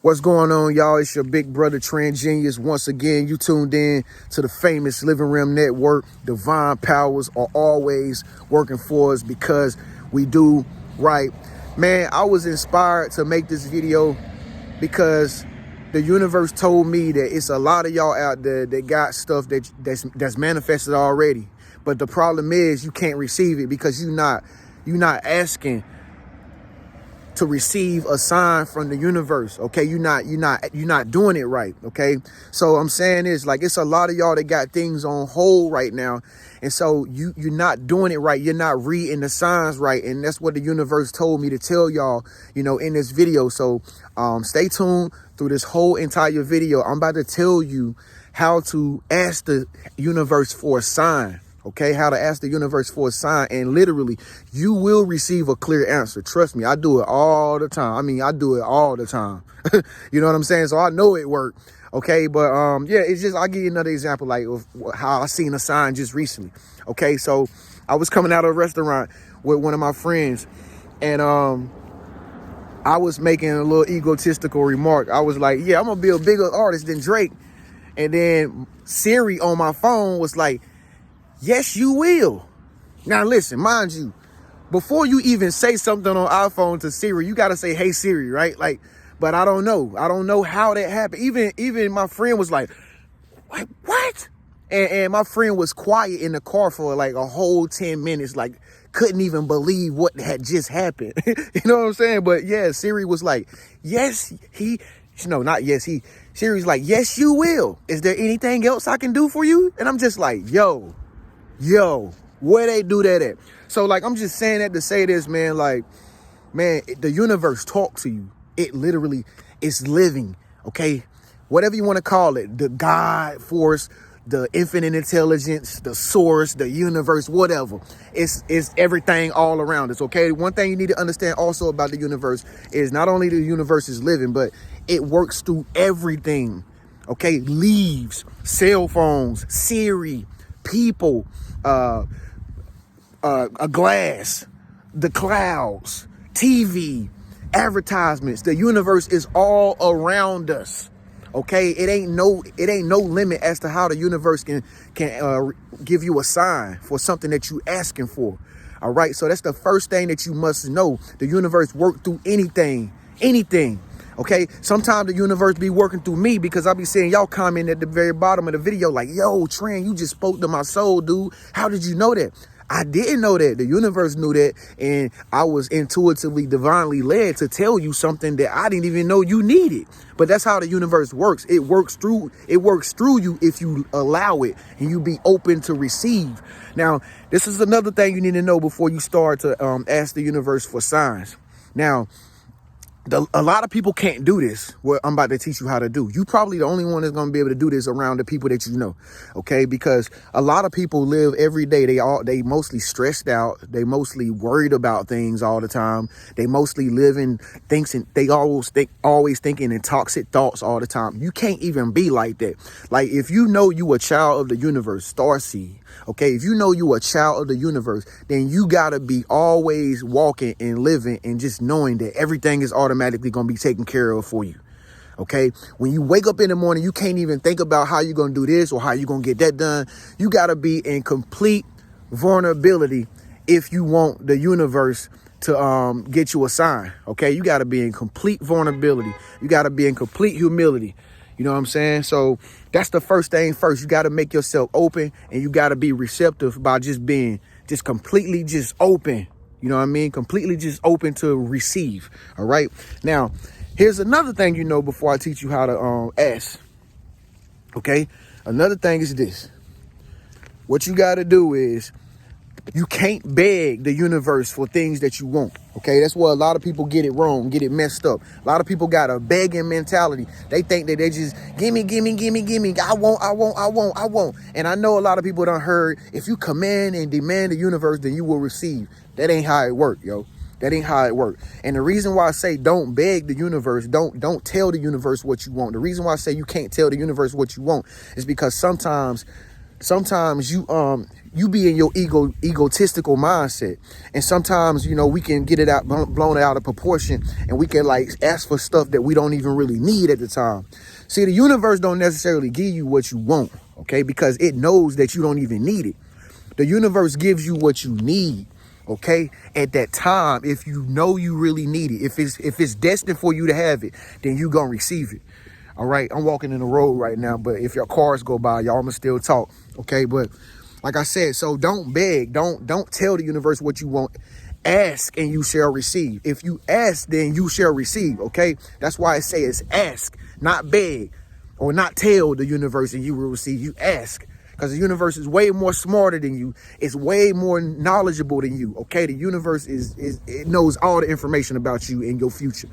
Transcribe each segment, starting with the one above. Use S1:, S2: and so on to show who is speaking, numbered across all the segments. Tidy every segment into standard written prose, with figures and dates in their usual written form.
S1: What's going on, y'all? It's your big brother Transgenius. Once again, you tuned in to the famous Living Room Network. Divine powers are always working for us because we do right. Man, I was inspired to make this video because the universe told me that it's a lot of y'all out there that got stuff that's manifested already. But the problem is you can't receive it because you're not asking to receive a sign from the universe. Okay, you're not doing it right. Okay, so I'm saying is like it's a lot of y'all that got things on hold right now, and so you're not doing it right. You're not reading the signs right, and that's what the universe told me to tell y'all, in this video. So stay tuned through this whole entire video. I'm about to tell you how to ask the universe for a sign. Okay, how to ask the universe for a sign, and literally you will receive a clear answer. Trust me, I do it all the time. I do it all the time. You know what I'm saying? So I know it worked. Okay, but yeah, it's just, I'll give you another example like of how I seen a sign just recently. Okay, so I was coming out of a restaurant with one of my friends, and I was making a little egotistical remark. I was like, yeah, I'm gonna be a bigger artist than Drake. And then Siri on my phone was like, yes, you will. Now, listen, mind you, before you even say something on iPhone to Siri, you got to say, hey, Siri, right? Like, but I don't know. I don't know how that happened. Even my friend was like, what? And my friend was quiet in the car for like a whole 10 minutes, like couldn't even believe what had just happened. You know what I'm saying? But yeah, Siri was like, yes, Siri's like, yes, you will. Is there anything else I can do for you? And I'm just like, yo, where they do that at? So like, I'm just saying that to say this, man, like, man, the universe talks to you. It literally is living. Okay. Whatever you want to call it, the God force, the infinite intelligence, the source, the universe, whatever. It's everything all around us. Okay. One thing you need to understand also about the universe is not only the universe is living, but it works through everything. Okay. Leaves, cell phones, Siri, people, a glass, the clouds, TV, advertisements. The universe is all around us. Okay, it ain't no limit as to how the universe can give you a sign for something that you asking for. All right, so that's the first thing that you must know. The universe works through anything. Okay, sometimes the universe be working through me because I be seeing y'all comment at the very bottom of the video like, yo, Tran, you just spoke to my soul, dude. How did you know that? I didn't know that. The universe knew that, and I was intuitively, divinely led to tell you something that I didn't even know you needed. But that's how the universe works. It works through you if you allow it and you be open to receive. Now, this is another thing you need to know before you start to ask the universe for signs. Now, a lot of people can't do this, what I'm about to teach you how to do. You probably the only one that's going to be able to do this around the people that you know, okay? Because a lot of people live every day. They mostly stressed out. They mostly worried about things all the time. They mostly live in things, and they always thinking in toxic thoughts all the time. You can't even be like that. Like if you know you a child of the universe, starseed, okay? If you know you a child of the universe, then you got to be always walking and living and just knowing that everything is automatically going to be taken care of for you. Okay. When you wake up in the morning, you can't even think about how you're going to do this or how you're going to get that done. You got to be in complete vulnerability if you want the universe to get you a sign. Okay. You got to be in complete vulnerability. You got to be in complete humility. You know what I'm saying? So that's the first thing first. You got to make yourself open, and you got to be receptive by just being completely open. You know what I mean? Completely just open to receive. All right. Now, here's another thing, before I teach you how to ask. Okay. Another thing is this. What you got to do is you can't beg the universe for things that you want. Okay. That's where a lot of people get it wrong, get it messed up. A lot of people got a begging mentality. They think that they just gimme. I want. And I know a lot of people done heard, if you command and demand the universe, then you will receive. That ain't how it work, yo. That ain't how it works. And the reason why I say don't beg the universe, don't tell the universe what you want. The reason why I say you can't tell the universe what you want is because sometimes sometimes you be in your egotistical mindset, and sometimes we can get it out blown out of proportion, and we can like ask for stuff that we don't even really need at the time. See, the universe don't necessarily give you what you want, okay, because it knows that you don't even need it. The universe gives you what you need, okay, at that time. If you know you really need it, if it's destined for you to have it, then you gonna receive it. All right, I'm walking in the road right now, but if your cars go by, y'all I'ma still talk, okay? But like I said, so don't beg, don't tell the universe what you want. Ask and you shall receive. If you ask, then you shall receive, okay? That's why I say it's ask, not beg, or not tell the universe and you will receive. You ask, because the universe is way more smarter than you. It's way more knowledgeable than you, okay? The universe it knows all the information about you and your future,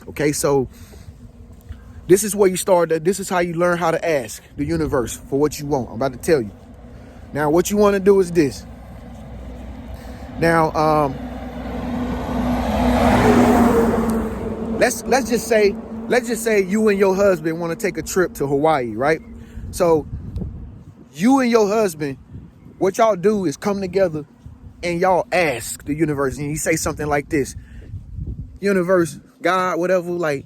S1: okay? So this is where you start. This is how you learn how to ask the universe for what you want. I'm about to tell you. Now, what you want to do is this. Now, let's just say you and your husband want to take a trip to Hawaii, right? So you and your husband, what y'all do is come together and y'all ask the universe, and you say something like this: universe, God, whatever, like,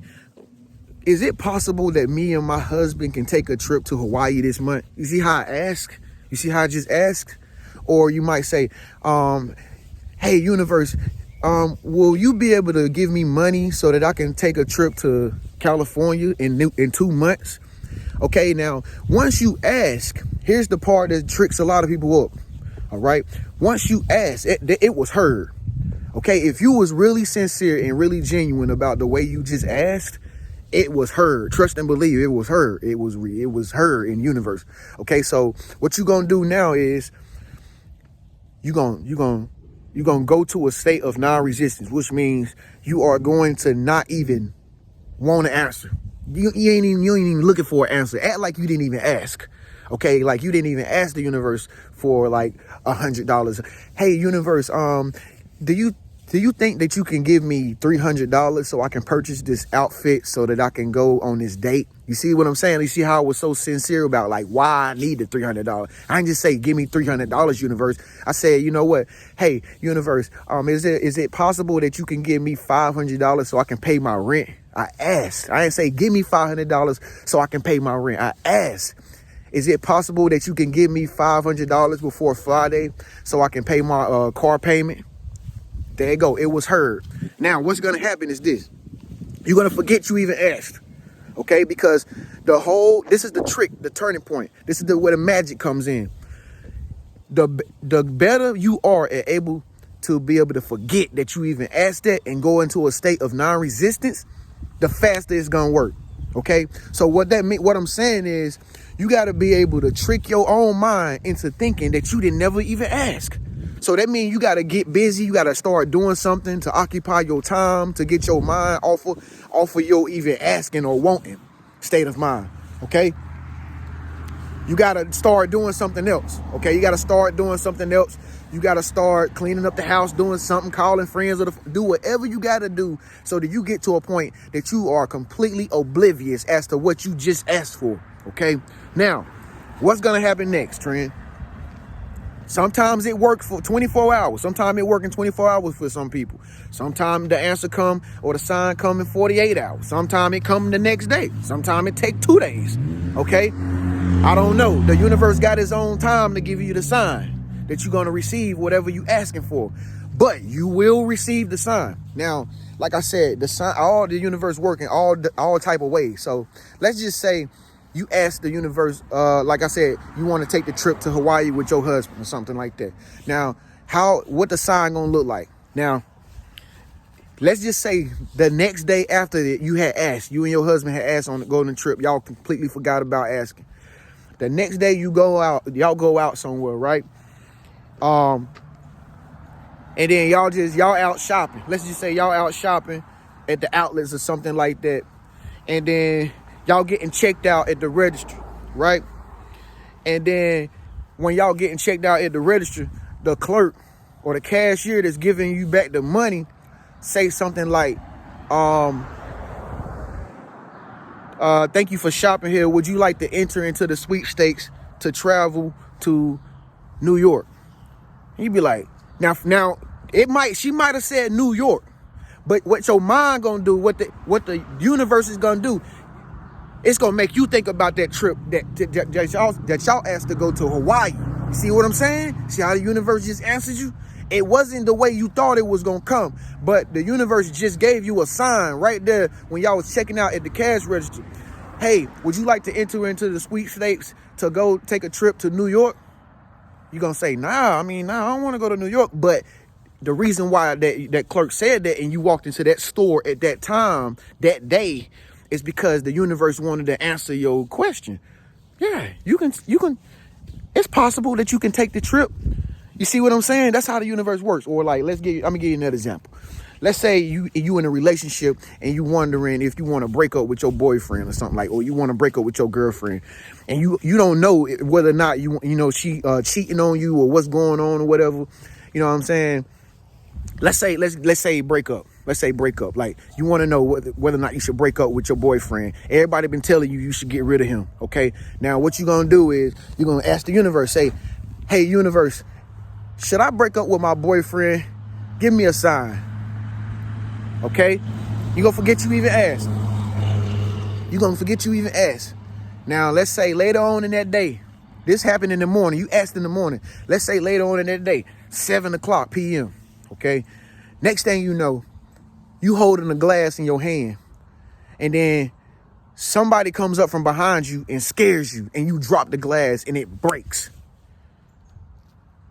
S1: is it possible that me and my husband can take a trip to Hawaii this month? You see how I ask? You see how I just asked? Or you might say, hey, universe, will you be able to give me money so that I can take a trip to California in 2 months? Okay, now, once you ask, here's the part that tricks a lot of people up. All right. Once you ask, it was heard. Okay, if you was really sincere and really genuine about the way you just asked, it was heard. Trust and believe, it was heard. It was heard in universe. Okay, so what you gonna do now is you gonna go to a state of non-resistance, which means you are going to not even want to answer. You ain't even looking for an answer. Act like you didn't even ask. Okay, like you didn't even ask the universe for like $100. Hey, universe, do you think that you can give me $300 so I can purchase this outfit so that I can go on this date? You see what I'm saying? You see how I was so sincere about like why I need the $300. I didn't just say, give me $300, universe. I said, you know what? Hey, universe, is it possible that you can give me $500 so I can pay my rent? I asked. I didn't say, give me $500 so I can pay my rent. I asked, is it possible that you can give me $500 before Friday so I can pay my car payment? There you go. It was heard. Now, what's going to happen is this. You're going to forget you even asked. Okay? Because this is the trick, the turning point. This is where the magic comes in. The better you are at able to forget that you even asked that and go into a state of non-resistance, the faster it's going to work. Okay? So what I'm saying is you got to be able to trick your own mind into thinking that you didn't never even ask. So that means you got to get busy. You got to start doing something to occupy your time, to get your mind off of your even asking or wanting state of mind. Okay. You got to start doing something else. Okay. You got to start doing something else. You got to start cleaning up the house, doing something, calling friends, do whatever you got to do so that you get to a point that you are completely oblivious as to what you just asked for. Okay. Now, what's going to happen next, Trent? Sometimes it works for 24 hours. Sometimes it works in 24 hours for some people. Sometimes the answer come or the sign come in 48 hours. Sometimes it come the next day. Sometimes it take 2 days. Okay? I don't know. The universe got its own time to give you the sign that you're going to receive whatever you asking for. But you will receive the sign. Now, like I said, the sign, all the universe working all type of ways. So let's just say you ask the universe, like I said, you want to take the trip to Hawaii with your husband or something like that. Now, what the sign gonna look like? Now, let's just say the next day after that you and your husband had asked on the golden trip. Y'all completely forgot about asking. The next day y'all go out somewhere, right? And then y'all out shopping. Let's just say y'all out shopping at the outlets or something like that. And then y'all getting checked out at the register, right? And then when y'all getting checked out at the register, the clerk or the cashier that's giving you back the money say something like, thank you for shopping here. Would you like to enter into the sweepstakes to travel to New York. And you be like, now she might have said New York, but what your mind gonna do, what the universe is gonna do, it's gonna make you think about that trip that y'all asked to go to Hawaii. See what I'm saying? See how the universe just answered you? It wasn't the way you thought it was gonna come, but the universe just gave you a sign right there when y'all was checking out at the cash register. Hey, would you like to enter into the sweepstakes to go take a trip to New York? You're gonna say, nah, I don't want to go to New York. But the reason why that clerk said that and you walked into that store at that time, that day, is because the universe wanted to answer your question. Yeah, you can, it's possible that you can take the trip. You see what I'm saying? That's how the universe works. Or like, I'm gonna give you another example. Let's say you in a relationship and you wondering if you want to break up with your boyfriend or something like, or you want to break up with your girlfriend, and you don't know whether or not she cheating on you or what's going on or whatever. You know what I'm saying? Let's say break up. Let's say break up. Like, you want to know whether or not you should break up with your boyfriend. Everybody been telling you should get rid of him. Okay. Now what you're gonna do is you're gonna ask the universe. Say, hey universe, should I break up with my boyfriend? Give me a sign. Okay? You're gonna forget you even asked. Now, let's say later on in that day, this happened in the morning. You asked in the morning. Let's say later on in that day, 7:00 p.m. Okay? Next thing you know, you holding a glass in your hand. And then somebody comes up from behind you and scares you. And you drop the glass and it breaks.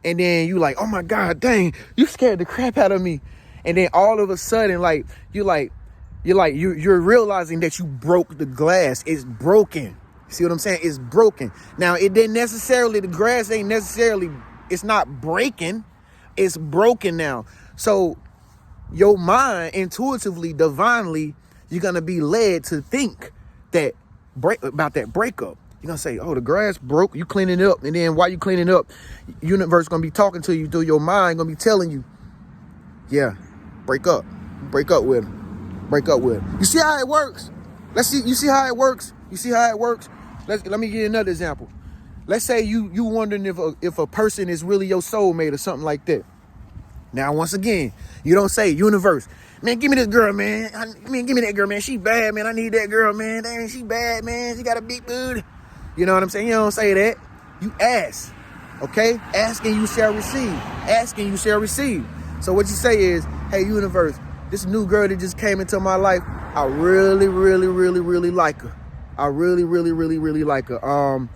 S1: And then you like, oh my God, dang, you scared the crap out of me. And then all of a sudden, like, you're realizing that you broke the glass. It's broken. See what I'm saying? It's broken. Now, the grass ain't necessarily, it's not breaking. It's broken now. So your mind, intuitively, divinely, you're going to be led to think about that breakup. You're going to say, oh, the grass broke. You cleaning it up. And then while you cleaning it up, universe going to be talking to you through your mind, going to be telling you, yeah, break up with him. You see how it works? You see how it works? Let me give you another example. Let's say you wondering if a person is really your soulmate or something like that. Now, once again, you don't say, universe, man, give me this girl, man. Give me that girl, man. She bad, man. I need that girl, man. Dang, she bad, man. She got a big booty. You know what I'm saying? You don't say that. You ask, okay? Asking you shall receive. So what you say is, hey, universe, this new girl that just came into my life, I really, really, really, really like her.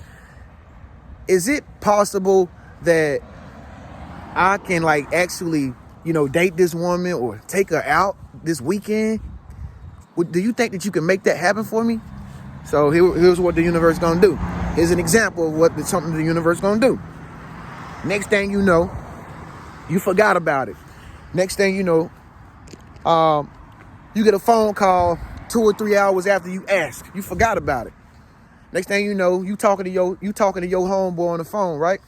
S1: Is it possible that I can actually, date this woman or take her out this weekend? Do you think that you can make that happen for me? So here's what the universe gonna do. Here's an example of something the universe gonna do. Next thing you know, you forgot about it. Next thing you know, you get a phone call 2 or 3 hours after you ask. You forgot about it. Next thing you know, you talking to your homeboy on the phone, right?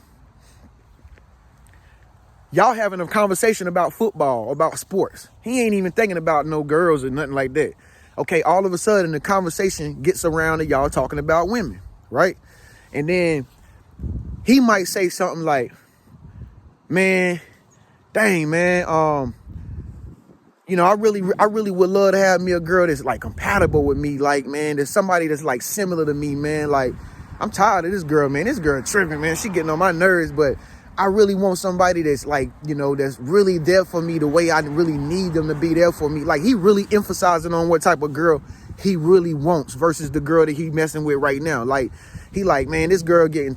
S1: Y'all having a conversation about football, about sports. He ain't even thinking about no girls or nothing like that. Okay, all of a sudden the conversation gets around to y'all talking about women, right? And then he might say something like, man, dang, man, I really would love to have me a girl that's compatible with me. Man, there's somebody that's similar to me, man. I'm tired of this girl, man. This girl tripping, man. She getting on my nerves, but I really want somebody that's that's really there for me the way I really need them to be there for me. He really emphasizing on what type of girl he really wants versus the girl that he messing with right now. He man, this girl getting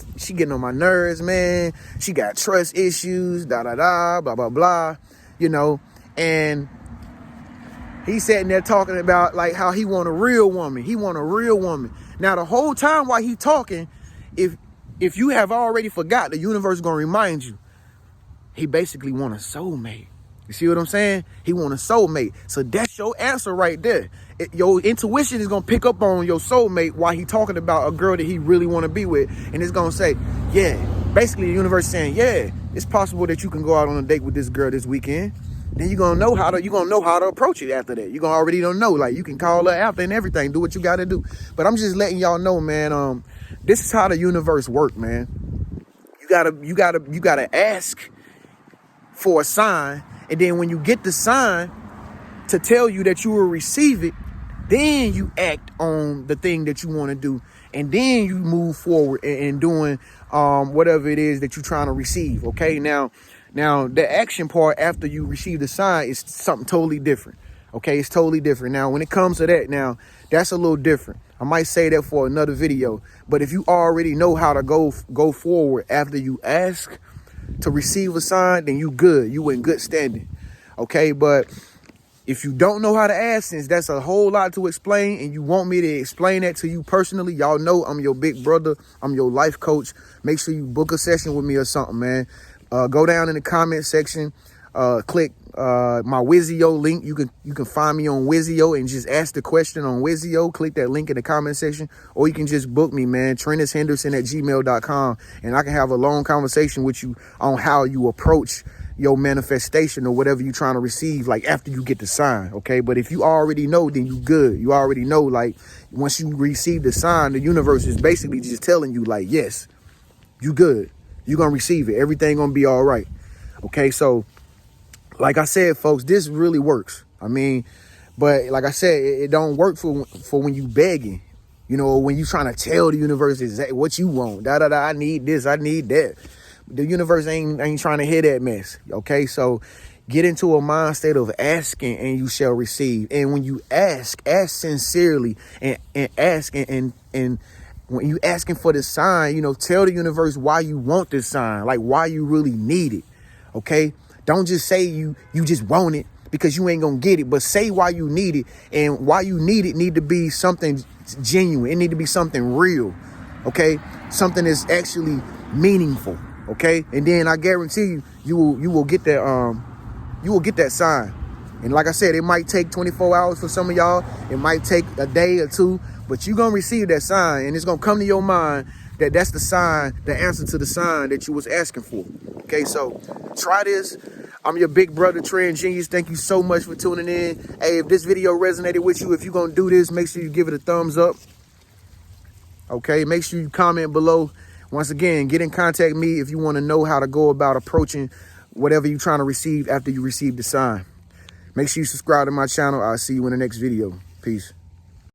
S1: on my nerves, man. She got trust issues, blah, blah, blah, and he's sitting there talking about how he want a real woman. Now, the whole time while he talking, if you have already forgot, the universe is going to remind you, he basically want a soulmate. You see what I'm saying? He want a soulmate. So that's your answer right there. Your intuition is going to pick up on your soulmate while he talking about a girl that he really want to be with. And it's going to say, yeah, basically the universe is saying, yeah, it's possible that you can go out on a date with this girl this weekend. Then you're going to know how to approach it after that. You're going to already know, you can call her after and everything, do what you got to do. But I'm just letting y'all know, man, this is how the universe works, man. You gotta ask for a sign, and then when you get the sign to tell you that you will receive it, then you act on the thing that you want to do, and then you move forward in doing whatever it is that you're trying to receive. Okay, now the action part after you receive the sign is something totally different. Okay, it's totally different. Now, when it comes to that, now that's a little different. I might say that for another video, but if you already know how to go forward after you ask to receive a sign, then you good. You in good standing. Okay, but if you don't know how to ask, since that's a whole lot to explain, and you want me to explain that to you personally, y'all know I'm your big brother. I'm your life coach. Make sure you book a session with me or something, man. Go down in the comment section, click my Wizio link. You can find me on Wizio and just ask the question on Wizio. Click that link in the comment section, or you can just book me, man. TrentusHenderson@gmail.com, and I can have a long conversation with you on how you approach your manifestation or whatever you're trying to receive, like after you get the sign. Okay, but if you already know, then you good. You already know, like once you receive the sign, the universe is basically just telling you, like, yes, you good. You're gonna receive it. Everything gonna be all right. Okay, so like I said, folks, this really works. I mean, but like I said, it don't work for when you begging, you know, when you trying to tell the universe exactly what you want. I need this, I need that. The universe ain't trying to hear that mess. Okay, so get into a mind state of asking, and you shall receive. And when you ask sincerely, and ask and when you asking for the sign, you know, tell the universe why you want this sign, like why you really need it. Okay, don't just say you just want it because you ain't gonna get it, but say why you need it, and why you need to be something genuine. It need to be something real. Okay, something that's actually meaningful. Okay, and then I guarantee you will get that sign. And like I said, it might take 24 hours for some of y'all. It might take a day or two, but you're gonna receive that sign, and it's gonna come to your mind that that's the sign, the answer to the sign that you was asking for. Okay, so try this. I'm your big brother, Trend Genius. Thank you so much for tuning in. Hey, if this video resonated with you, if you're gonna do this, make sure you give it a thumbs up. Okay, make sure you comment below. Once again, get in contact with me if you want to know how to go about approaching whatever you're trying to receive after you receive the sign. Make sure you subscribe to my channel. I'll see you in the next video. Peace.